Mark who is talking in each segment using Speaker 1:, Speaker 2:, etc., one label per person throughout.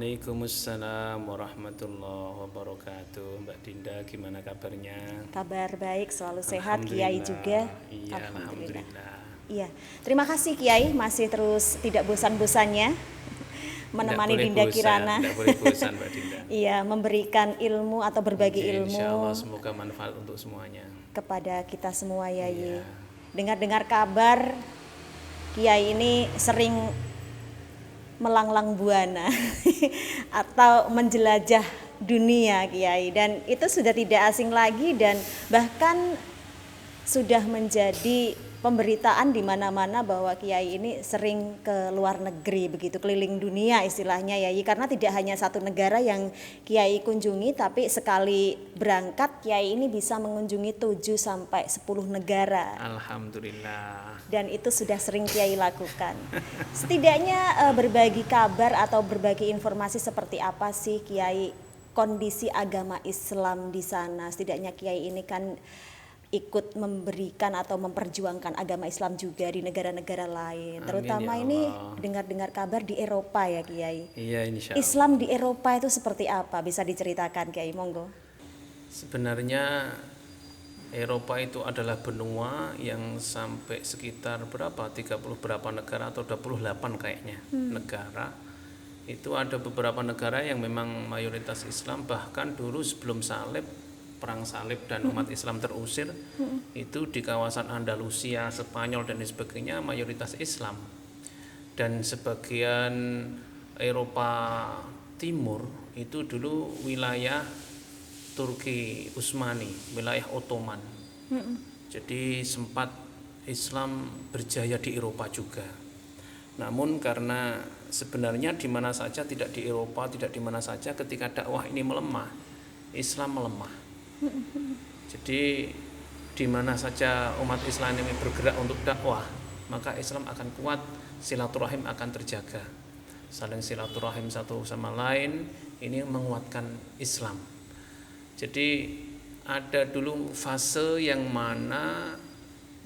Speaker 1: Waalaikumsalam warahmatullahi wabarakatuh. Mbak Dinda, gimana kabarnya?
Speaker 2: Kabar baik, selalu sehat. Kiai
Speaker 1: Alhamdulillah.
Speaker 2: juga.
Speaker 1: Iya, alhamdulillah.
Speaker 2: Iya, terima kasih Kiai masih terus tidak bosan-bosannya
Speaker 1: Tidak
Speaker 2: menemani
Speaker 1: boleh
Speaker 2: Dinda
Speaker 1: bosan,
Speaker 2: Kirana.
Speaker 1: tidak boleh bosan Mbak Dinda.
Speaker 2: Iya, memberikan ilmu atau berbagi
Speaker 1: Oke, insya Allah
Speaker 2: ilmu
Speaker 1: semoga manfaat untuk semuanya.
Speaker 2: kepada kita semua ya.
Speaker 1: Iya.
Speaker 2: Dengar-dengar kabar Kiai ini sering melanglang buana atau menjelajah dunia Kiai, dan itu sudah tidak asing lagi dan bahkan sudah menjadi pemberitaan di mana-mana bahwa Kiai ini sering ke luar negeri, begitu keliling dunia istilahnya ya, karena tidak hanya satu negara yang Kiai kunjungi, tapi sekali berangkat Kiai ini bisa mengunjungi 7 sampai 10 negara.
Speaker 1: Alhamdulillah.
Speaker 2: Dan itu sudah sering Kiai lakukan. Setidaknya berbagi kabar atau berbagi informasi seperti apa sih Kiai kondisi agama Islam di sana. Setidaknya Kiai ini kan ikut memberikan atau memperjuangkan agama Islam juga di negara-negara lain.
Speaker 1: Amin,
Speaker 2: Terutama
Speaker 1: ya
Speaker 2: ini
Speaker 1: Allah.
Speaker 2: dengar-dengar kabar di Eropa ya Kiai.
Speaker 1: Iya, insya Allah.
Speaker 2: Islam di Eropa itu seperti apa? Bisa diceritakan Kiai, monggo.
Speaker 1: Sebenarnya Eropa itu adalah benua yang sampai sekitar berapa? 30 berapa negara atau 28 kayaknya negara. Itu ada beberapa negara yang memang mayoritas Islam, bahkan dulu sebelum salib, perang salib dan umat Islam terusir, itu di kawasan Andalusia, Spanyol dan sebagainya mayoritas Islam. Dan sebagian Eropa Timur itu dulu wilayah Turki Utsmani, wilayah Ottoman. Jadi sempat Islam berjaya di Eropa juga. Namun karena sebenarnya di mana saja, tidak di Eropa, tidak di mana saja, ketika dakwah ini melemah, Islam melemah. Jadi di mana saja umat Islam ini bergerak untuk dakwah, maka Islam akan kuat, silaturahim akan terjaga. Saling silaturahim satu sama lain, ini menguatkan Islam. Jadi ada dulu fase yang mana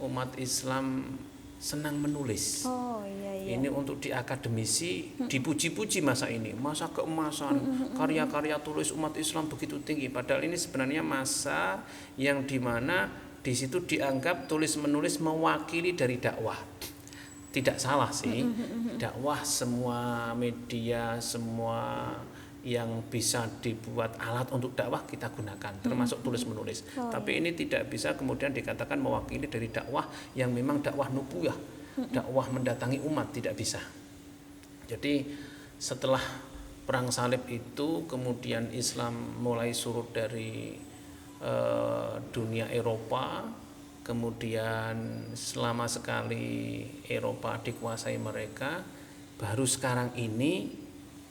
Speaker 1: umat Islam senang menulis.
Speaker 2: Oh iya.
Speaker 1: Ini untuk diakademisi, dipuji-puji masa ini, masa keemasan, karya-karya tulis umat Islam begitu tinggi. Padahal ini sebenarnya masa yang dimana di situ dianggap tulis menulis mewakili dari dakwah. Tidak salah sih, dakwah semua media, semua yang bisa dibuat alat untuk dakwah kita gunakan, termasuk tulis menulis. Tapi ini tidak bisa kemudian dikatakan mewakili dari dakwah yang memang dakwah nubuwah, dakwah mendatangi umat, tidak bisa. Jadi setelah perang salib itu kemudian Islam mulai surut dari dunia Eropa, kemudian selama sekali Eropa dikuasai mereka, baru sekarang ini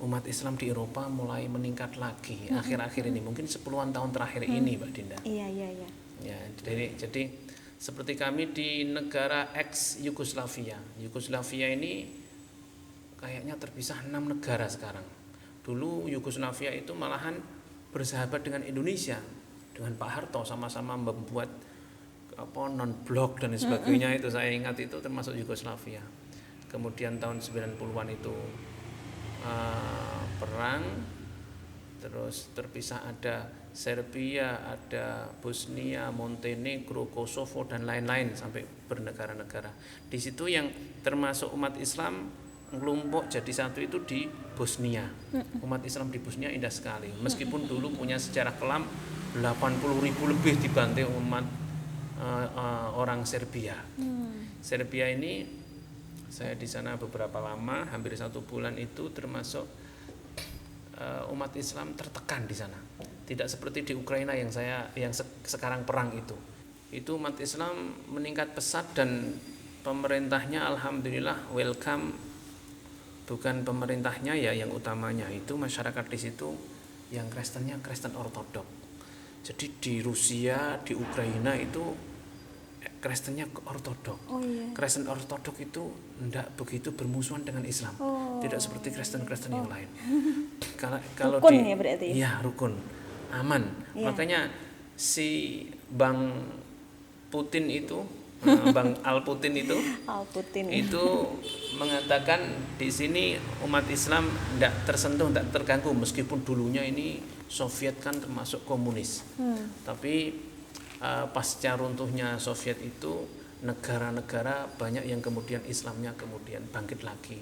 Speaker 1: umat Islam di Eropa mulai meningkat lagi akhir-akhir ini, mungkin 10-an tahun terakhir ini Mbak Dinda.
Speaker 2: Iya.
Speaker 1: Ya, jadi seperti kami di negara ex Yugoslavia ini kayaknya terpisah 6 negara sekarang. Dulu Yugoslavia itu malahan bersahabat dengan Indonesia, dengan Pak Harto, sama-sama membuat non-blok dan sebagainya. Itu saya ingat, itu termasuk Yugoslavia. Kemudian tahun 90-an itu perang, terus terpisah, ada Serbia, ada Bosnia, Montenegro, Kosovo dan lain-lain sampai bernegara-negara. Di situ yang termasuk umat Islam ngelompok jadi satu itu di Bosnia. Umat Islam di Bosnia indah sekali. Meskipun dulu punya sejarah kelam, 80.000 lebih dibantai umat orang Serbia. Serbia ini saya di sana beberapa lama, hampir 1 bulan itu, termasuk umat Islam tertekan di sana. Tidak seperti di Ukraina yang sekarang perang itu. Itu umat Islam meningkat pesat dan pemerintahnya alhamdulillah welcome. Bukan pemerintahnya ya yang utamanya, itu masyarakat di situ yang Kristennya Kristen Ortodok. Jadi di Rusia, di Ukraina itu Kristennya Ortodok. Kristen Ortodok itu tidak begitu bermusuhan dengan Islam. Tidak seperti Kristen-Kristen yang lain. Kalau
Speaker 2: rukun ya berarti?
Speaker 1: Iya, rukun, aman. Makanya si Bang Putin itu Bang Al Putin itu
Speaker 2: Putin.
Speaker 1: itu mengatakan di sini umat Islam tidak tersentuh, tidak terganggu meskipun dulunya ini Soviet kan termasuk komunis. Tapi pasca runtuhnya Soviet itu negara-negara banyak yang kemudian Islamnya kemudian bangkit lagi.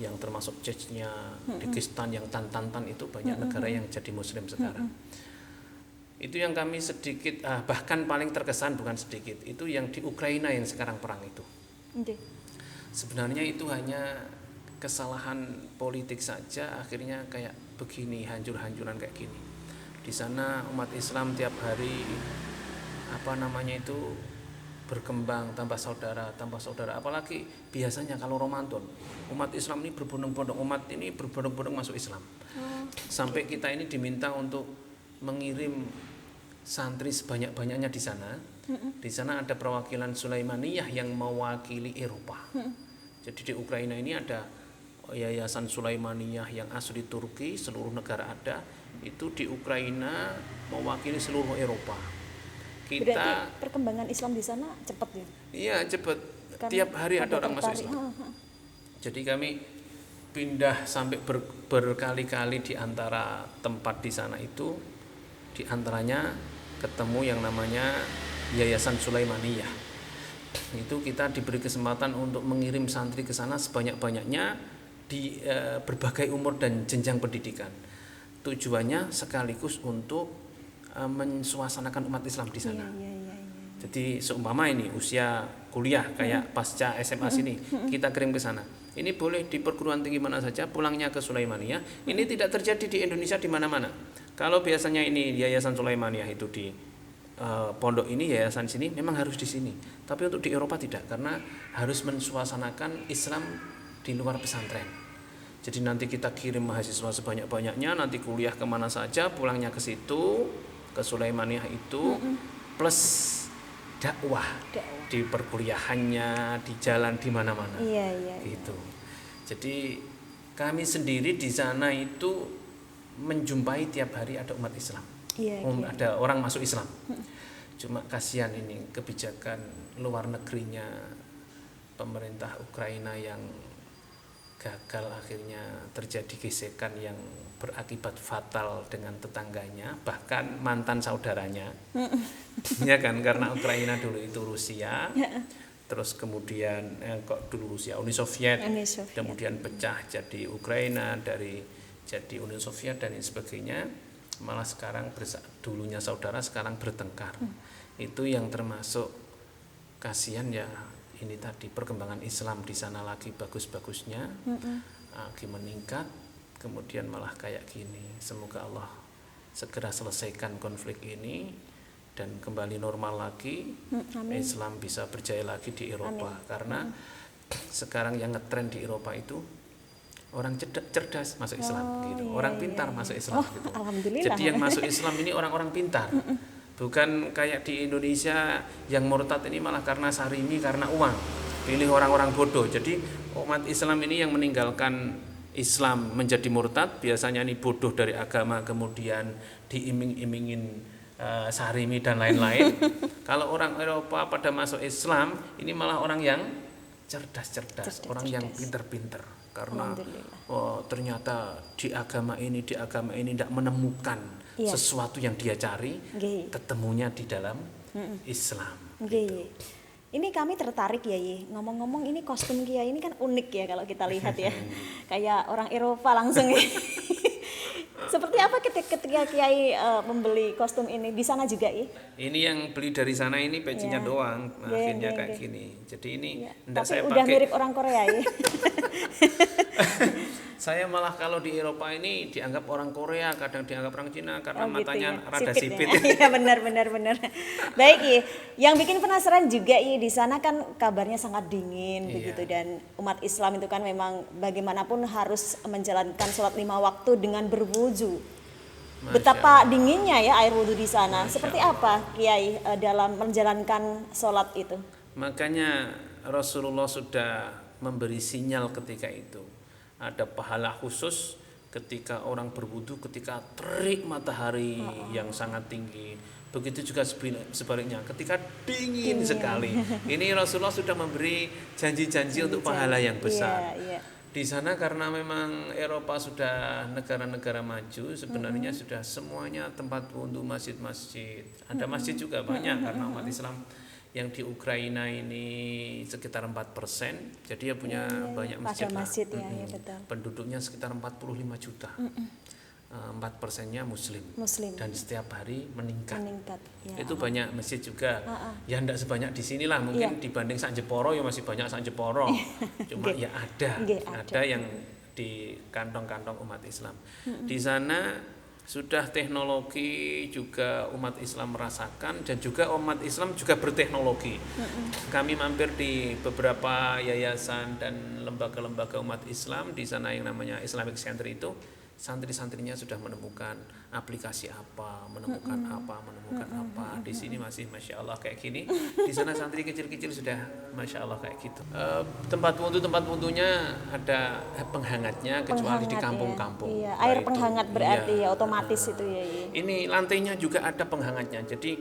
Speaker 1: Yang termasuk Chechnya, Dagestan yang Tantan itu banyak negara yang jadi muslim sekarang. Itu yang kami sedikit bahkan paling terkesan bukan sedikit itu yang di Ukraina yang sekarang perang itu. Sebenarnya itu hanya kesalahan politik saja akhirnya kayak begini, hancur-hancuran kayak gini. Di sana umat Islam tiap hari berkembang tambah saudara, apalagi biasanya kalau Ramadan umat Islam ini berbondong-bondong, masuk Islam. Sampai kita ini diminta untuk mengirim santri sebanyak-banyaknya di sana. Di sana ada perwakilan Sulaimaniyah yang mewakili Eropa. Jadi di Ukraina ini ada Yayasan Sulaimaniyah yang asli Turki, seluruh negara ada. Itu di Ukraina mewakili seluruh Eropa.
Speaker 2: Berarti perkembangan Islam di sana cepat ya?
Speaker 1: Iya cepat. Tiap hari ada orang masuk Islam. Jadi kami pindah sampai berkali-kali di antara tempat di sana itu, di antaranya ketemu yang namanya Yayasan Sulaimaniyah. Itu kita diberi kesempatan untuk mengirim santri ke sana sebanyak-banyaknya di berbagai umur dan jenjang pendidikan. Tujuannya sekaligus untuk mensuasanakan umat Islam di sana. Jadi seumpama ini usia kuliah kayak pasca SMA sini, kita kirim ke sana. Ini boleh di perguruan tinggi mana saja, pulangnya ke Sulaimaniyah. Ini tidak terjadi di Indonesia di mana-mana. Kalau biasanya ini Yayasan Sulaimaniyah itu di pondok ini, yayasan sini memang harus di sini. Tapi untuk di Eropa tidak, karena harus mensuasanakan Islam di luar pesantren. Jadi nanti kita kirim mahasiswa sebanyak-banyaknya, nanti kuliah kemana saja, pulangnya ke situ, ke Sulaimaniyah itu, plus dakwah di perkuliahannya, di jalan, di mana-mana. Gitu. Jadi kami sendiri di sana itu menjumpai tiap hari ada umat Islam. Ada orang masuk Islam. Cuma kasihan ini kebijakan luar negerinya pemerintah Ukraina yang gagal, akhirnya terjadi gesekan yang berakibat fatal dengan tetangganya, bahkan mantan saudaranya. Ya kan, karena Ukraina dulu itu Rusia. Terus kemudian dulu Rusia, Uni Soviet. Kemudian pecah jadi Ukraina, jadi Uni Soviet dan sebagainya. Malah sekarang dulunya saudara sekarang bertengkar. Itu yang termasuk kasihan ya, ini tadi perkembangan Islam di sana lagi bagus-bagusnya, lagi meningkat, kemudian malah kayak gini. Semoga Allah segera selesaikan konflik ini dan kembali normal lagi. Islam bisa berjaya lagi di Eropa. Karena sekarang yang ngetrend di Eropa itu orang cerdas masuk Islam gitu. Orang pintar masuk Islam gitu. Jadi yang masuk Islam ini orang-orang pintar. Bukan kayak di Indonesia yang murtad ini malah karena sarimi, karena uang. Pilih orang-orang bodoh. Jadi umat Islam ini yang meninggalkan Islam menjadi murtad, biasanya ini bodoh dari agama, kemudian diiming-imingin sarimi dan lain-lain. Kalau orang Eropa pada masuk Islam, ini malah orang yang cerdas, orang yang pinter-pinter. Karena ternyata di agama ini tidak menemukan sesuatu yang dia cari, ketemunya di dalam Islam. Gitu.
Speaker 2: Ini kami tertarik ya, ngomong-ngomong ini kostum Kiai ini kan unik ya kalau kita lihat ya, kayak orang Eropa langsung. Seperti apa ketika Kiai membeli kostum ini di sana juga ya?
Speaker 1: Ini yang beli dari sana ini pecinya doang, akhirnya kayak gini. Jadi ini
Speaker 2: tapi saya udah mirip orang Korea ya.
Speaker 1: Saya malah kalau di Eropa ini dianggap orang Korea, kadang dianggap orang Cina karena matanya rada sipit.
Speaker 2: Iya benar. Baik ya, yang bikin penasaran juga ya, di sana kan kabarnya sangat dingin begitu, dan umat Islam itu kan memang bagaimanapun harus menjalankan sholat 5 waktu dengan berwudu. Betapa dinginnya ya air wudu di sana. Seperti apa Kiai dalam menjalankan sholat itu?
Speaker 1: Makanya Rasulullah sudah memberi sinyal ketika itu. Ada pahala khusus ketika orang berwudu ketika terik matahari yang sangat tinggi. Begitu juga sebaliknya ketika dingin sekali. Ini Rasulullah sudah memberi janji-janji untuk pahala yang besar. Di sana karena memang Eropa sudah negara-negara maju, sebenarnya sudah semuanya tempat wudu masjid-masjid. Ada masjid juga banyak karena umat Islam yang di Ukraina ini sekitar 4%, jadi ya punya banyak masjid.
Speaker 2: Masjid betul.
Speaker 1: Penduduknya sekitar 45 juta. 4%-nya Muslim. Dan setiap hari meningkat. Ya. Itu banyak masjid juga. Ya enggak sebanyak di sinilah, mungkin dibanding Sak Jeporo ya masih banyak Sak Jeporo. Cuma ya ada yang di kantong-kantong umat Islam. Di sana sudah teknologi juga umat Islam merasakan dan juga umat Islam juga berteknologi. Kami mampir di beberapa yayasan dan lembaga-lembaga umat Islam di sana yang namanya Islamic Center itu. Santri-santrinya sudah menemukan aplikasi apa, menemukan apa. Di sini masih Masya Allah kayak gini. Di sana santri kecil-kecil sudah Masya Allah kayak gitu. Tempat wudhunya ada penghangatnya kecuali di kampung-kampung.
Speaker 2: Air penghangat berarti otomatis itu ya.
Speaker 1: Ini lantainya juga ada penghangatnya. Jadi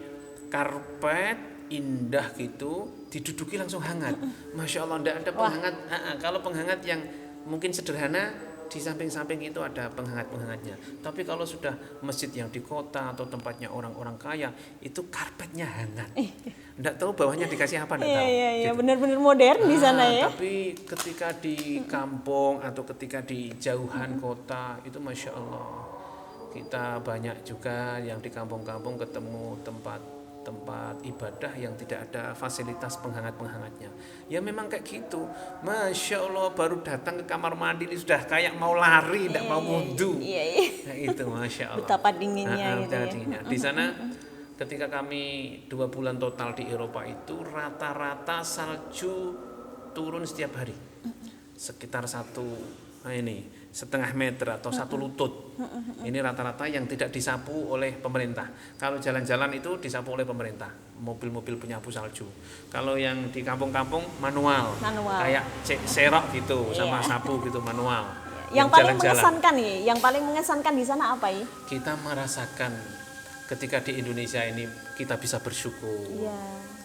Speaker 1: karpet indah gitu diduduki langsung hangat. Masya Allah, tidak ada penghangat. Kalau penghangat yang mungkin sederhana di samping-samping itu ada penghangat-penghangatnya. Tapi kalau sudah masjid yang di kota atau tempatnya orang-orang kaya, itu karpetnya hangat. Enggak tahu bawahnya dikasih apa, enggak tahu.
Speaker 2: Iya, benar-benar modern di sana ya.
Speaker 1: Tapi ketika di kampung atau ketika di jauhan kota, itu Masya Allah. Kita banyak juga yang di kampung-kampung ketemu tempat ibadah yang tidak ada fasilitas penghangat-penghangatnya. Ya memang kayak gitu. Masya Allah, baru datang ke kamar mandi ini sudah kayak mau lari, tidak mau wudu. Nah, itu Masya Allah.
Speaker 2: Betapa dinginnya gitu
Speaker 1: ya. Di sana ketika kami 2 bulan total di Eropa itu rata-rata salju turun setiap hari. Sekitar 1,5 meter atau 1 lutut. Ini rata-rata yang tidak disapu oleh pemerintah. Kalau jalan-jalan itu disapu oleh pemerintah, mobil-mobil penyapu salju. Kalau yang di kampung-kampung manual. Kayak serok gitu, sama sapu gitu manual.
Speaker 2: Yang paling mengesankan yang paling mengesankan di sana apa ya?
Speaker 1: Kita merasakan ketika di Indonesia ini kita bisa bersyukur.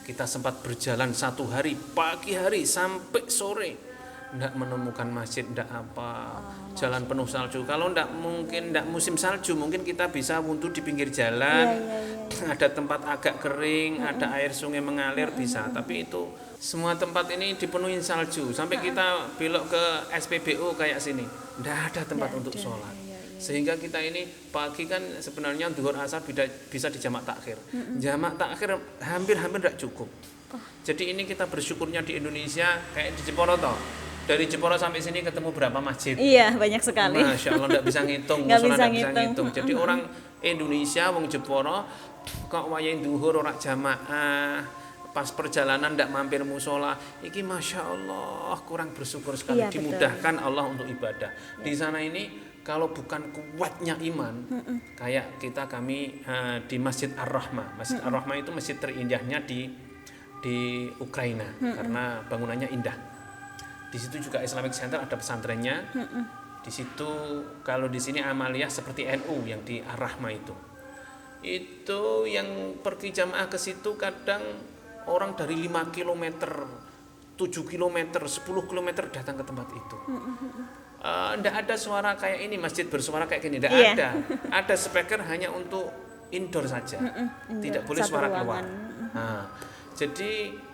Speaker 1: Kita sempat berjalan 1 hari, pagi hari sampai sore. Nggak menemukan masjid, nggak apa, jalan penuh salju. Kalau nggak musim salju, mungkin kita bisa wudhu di pinggir jalan. Ada tempat agak kering, ada air sungai mengalir bisa. Tapi itu semua tempat ini dipenuhi salju. Sampai kita belok ke SPBU kayak sini, nggak ada tempat untuk sholat. Sehingga kita ini pagi kan sebenarnya zuhur asar bisa di jamak takhir. Jamak takhir hampir nggak cukup. Jadi ini kita bersyukurnya di Indonesia kayak di Jeporo toh. Dari Jeporo sampai sini ketemu berapa masjid?
Speaker 2: Iya, banyak sekali.
Speaker 1: Masya Allah, nggak bisa ngitung.
Speaker 2: Nggak bisa ngitung.
Speaker 1: Jadi orang Indonesia, wong Jeporo, kok wayahe duhur ora jamaah, pas perjalanan ndak mampir musola. Iki Masya Allah, kurang bersyukur sekali. Dimudahkan Allah untuk ibadah. Di sana ini kalau bukan kuatnya iman, kayak kami di Masjid Ar-Rahmah. Masjid Ar-Rahmah itu masjid terindahnya di Ukraina karena bangunannya indah. Di situ juga Islamic Center ada pesantrennya. Di situ kalau di sini amaliyah seperti NU yang di Ar-Rahmah itu. Itu yang pergi jamaah ke situ kadang orang dari 5 km, 7 km, 10 km datang ke tempat itu. Nggak ada suara kayak ini, masjid bersuara kayak gini, nggak ada. Ada speaker hanya untuk indoor saja, tidak boleh suara keluar. Jadi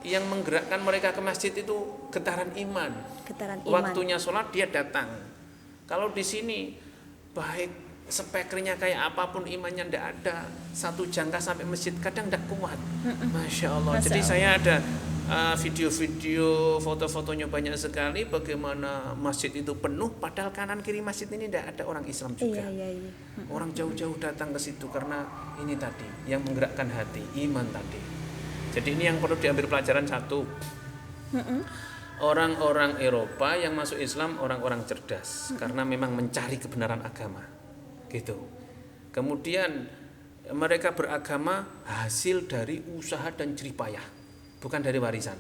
Speaker 1: yang menggerakkan mereka ke masjid itu getaran iman. Waktunya sholat dia datang. Kalau di sini baik speakernya kayak apapun imannya ndak ada, satu jangka sampai masjid kadang ndak kuat. Masya Allah. Jadi saya ada video-video, foto-fotonya banyak sekali bagaimana masjid itu penuh padahal kanan kiri masjid ini ndak ada orang Islam juga. Orang jauh-jauh datang ke situ karena ini tadi yang menggerakkan hati, iman tadi. Jadi ini yang perlu diambil pelajaran satu. Orang-orang Eropa yang masuk Islam orang-orang cerdas karena memang mencari kebenaran agama. Gitu. Kemudian mereka beragama hasil dari usaha dan jerih payah, bukan dari warisan.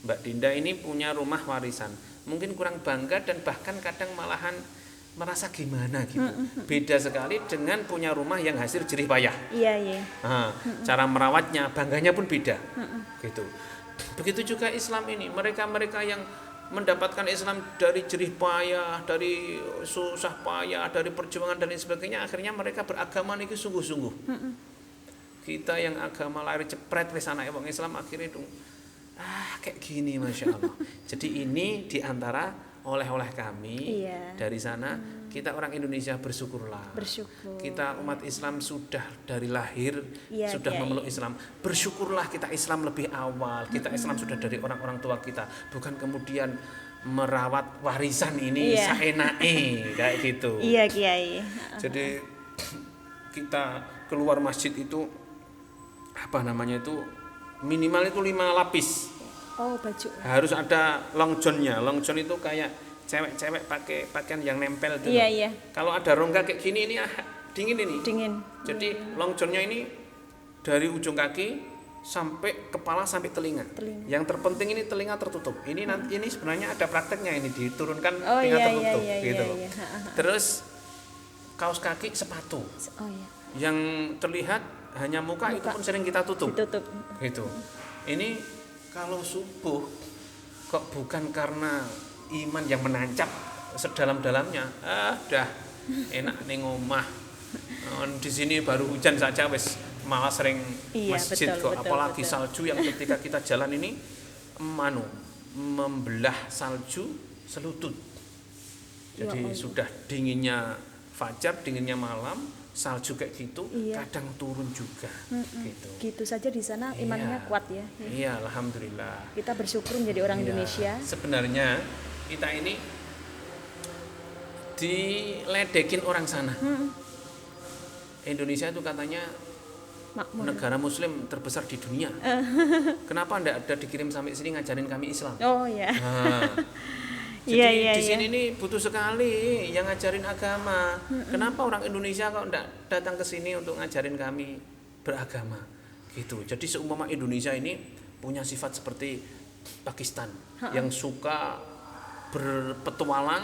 Speaker 1: Mbak Dinda ini punya rumah warisan. Mungkin kurang bangga dan bahkan kadang malahan merasa gimana gitu. Beda sekali dengan punya rumah yang hasil jerih payah.
Speaker 2: Iya, iya.
Speaker 1: Nah, cara merawatnya, bangganya pun beda. Gitu. Begitu juga Islam ini, mereka-mereka yang mendapatkan Islam dari jerih payah, dari susah payah, dari perjuangan dan lain sebagainya, akhirnya mereka beragama niki sungguh-sungguh. Kita yang agama lahir cepret wis anake wong Islam akhirnya itu kayak gini, Masya Allah. Jadi ini diantara oleh-oleh kami dari sana. Kita orang Indonesia bersyukurlah. Kita umat Islam sudah dari lahir sudah memeluk Islam. Bersyukurlah kita Islam lebih awal. Kita Islam sudah dari orang-orang tua kita, bukan kemudian merawat warisan ini saenake kayak gitu.
Speaker 2: Iya, Kiai.
Speaker 1: Jadi kita keluar masjid itu minimal itu 5 lapis.
Speaker 2: Oh, baju.
Speaker 1: Harus ada long johnnya. Long john itu kayak cewek-cewek pakai pakaian yang nempel itu.
Speaker 2: Iya.
Speaker 1: Kalau ada rongga kayak gini ini dingin ini.
Speaker 2: Dingin.
Speaker 1: Jadi long johnnya ini dari ujung kaki sampai kepala sampai telinga. Yang terpenting ini telinga tertutup. Ini nanti ini sebenarnya ada prakteknya, ini diturunkan telinga tertutup gitu loh. Terus kaos kaki, sepatu. Yang terlihat hanya muka itu pun sering kita tutup. Gitu. Ini kalau subuh kok bukan karena iman yang menancap sedalam-dalamnya, dah enak ning omah. Di sini baru hujan saja wis malah sering masjid kok, apalagi salju yang ketika kita jalan ini membelah salju selutut. Jadi sudah dinginnya fajar, dinginnya malam, salju kayak gitu kadang turun juga gitu
Speaker 2: saja di sana imannya kuat ya.
Speaker 1: Iya, alhamdulillah.
Speaker 2: Kita bersyukur menjadi orang Indonesia.
Speaker 1: Sebenarnya kita ini diledekin orang sana. Indonesia itu katanya
Speaker 2: makmur,
Speaker 1: negara muslim terbesar di dunia. Kenapa enggak ada dikirim sampai sini ngajarin kami Islam?
Speaker 2: Oh ya.
Speaker 1: Jadi di sini nih butuh sekali yang ngajarin agama. Kenapa orang Indonesia kok enggak datang ke sini untuk ngajarin kami beragama? Gitu. Jadi seumpama Indonesia ini punya sifat seperti Pakistan yang suka berpetualang,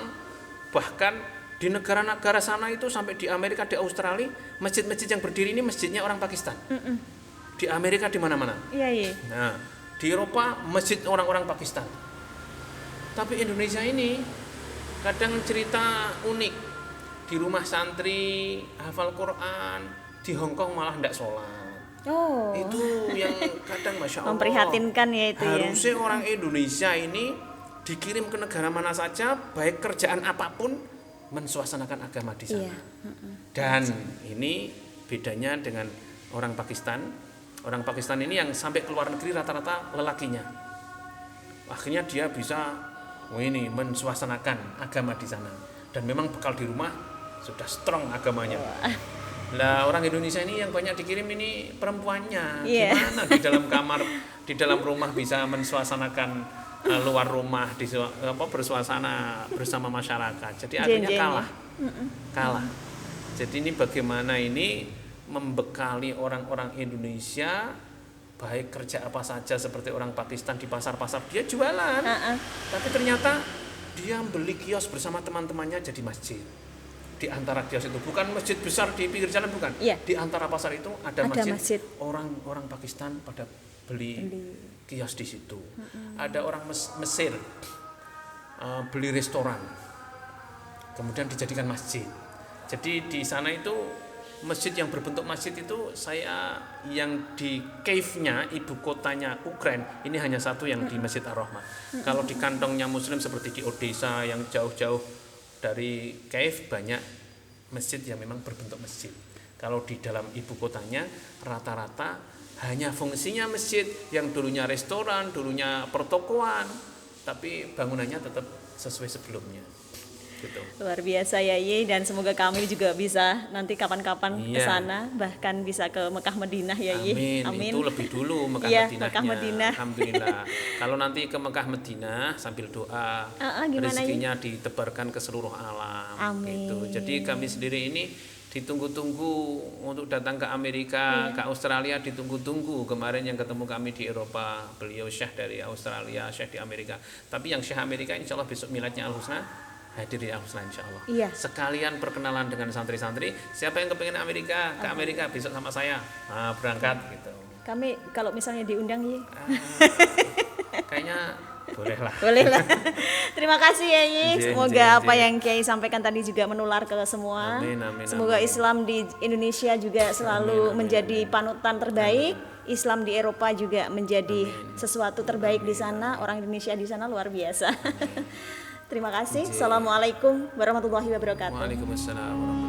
Speaker 1: bahkan di negara-negara sana itu sampai di Amerika, di Australia, masjid-masjid yang berdiri ini masjidnya orang Pakistan. Di Amerika di mana-mana. Nah, di Eropa masjid orang-orang Pakistan. Tapi Indonesia ini kadang cerita unik. Di rumah santri hafal Quran, di Hong Kong malah tidak sholat. Itu yang kadang Masya Allah
Speaker 2: memprihatinkan ya itu.
Speaker 1: Harusnya orang Indonesia ini dikirim ke negara mana saja, baik kerjaan apapun, mensuasanakan agama di sana. Dan ini bedanya dengan orang Pakistan. Orang Pakistan ini yang sampai keluar negeri rata-rata lelakinya. Akhirnya dia bisa mensuasanakan agama di sana. Dan memang bekal di rumah sudah strong agamanya. Lah orang Indonesia ini yang banyak dikirim ini perempuannya. Gimana di dalam kamar, di dalam rumah bisa mensuasanakan luar rumah, bersuasana bersama masyarakat. Jadi akhirnya kalah. Jadi ini bagaimana ini membekali orang-orang Indonesia, baik kerja apa saja seperti orang Pakistan di pasar-pasar dia jualan, tapi ternyata dia beli kios bersama teman-temannya jadi masjid. Di antara kios itu bukan masjid besar di pinggir jalan, bukan. Di antara pasar itu ada masjid. Orang Pakistan pada beli kios di situ. Ada orang Mesir beli restoran, kemudian dijadikan masjid. Jadi di sana itu masjid yang berbentuk masjid itu yang di cave-nya ibu kotanya Ukraina ini hanya satu yang di Masjid Ar-Rahman. Kalau di kantongnya Muslim seperti di Odessa yang jauh-jauh dari cave banyak masjid yang memang berbentuk masjid. Kalau di dalam ibu kotanya rata-rata hanya fungsinya masjid yang dulunya restoran, dulunya pertokoan, tapi bangunannya tetap sesuai sebelumnya. Gitu.
Speaker 2: Luar biasa ya Ye, dan semoga kami juga bisa nanti kapan-kapan ke sana, bahkan bisa ke Mekah Madinah ya Ye.
Speaker 1: Amin. Itu lebih dulu Mekah Madinah. Alhamdulillah. Kalau nanti ke Mekah Madinah sambil doa rezekinya ditebarkan ke seluruh alam.
Speaker 2: Amin.
Speaker 1: Gitu. Jadi kami sendiri ini ditunggu-tunggu untuk datang ke Amerika, ke Australia ditunggu-tunggu. Kemarin yang ketemu kami di Eropa, beliau Syekh dari Australia, Syekh di Amerika. Tapi yang Syekh Amerika insya Allah besok miladnya Al-Husna hadir di Al-Husna insya Allah.
Speaker 2: Iya.
Speaker 1: Sekalian perkenalan dengan santri-santri. Siapa yang kepengen Amerika, ke Amerika besok sama saya. Nah, berangkat gitu.
Speaker 2: Kami kalau misalnya diundang ya.
Speaker 1: Kayaknya boleh lah.
Speaker 2: Boleh lah. Terima kasih ya Yi.
Speaker 1: Jen,
Speaker 2: Semoga
Speaker 1: jen,
Speaker 2: apa
Speaker 1: jen.
Speaker 2: yang Kiai sampaikan tadi juga menular ke semua.
Speaker 1: Amin, amin,
Speaker 2: Semoga
Speaker 1: amin.
Speaker 2: Islam di Indonesia juga selalu menjadi panutan terbaik. Islam di Eropa juga menjadi sesuatu terbaik di sana. Orang Indonesia di sana luar biasa. Terima kasih. Assalamualaikum warahmatullahi wabarakatuh.
Speaker 1: Waalaikumsalam warahmatullahi wabarakatuh.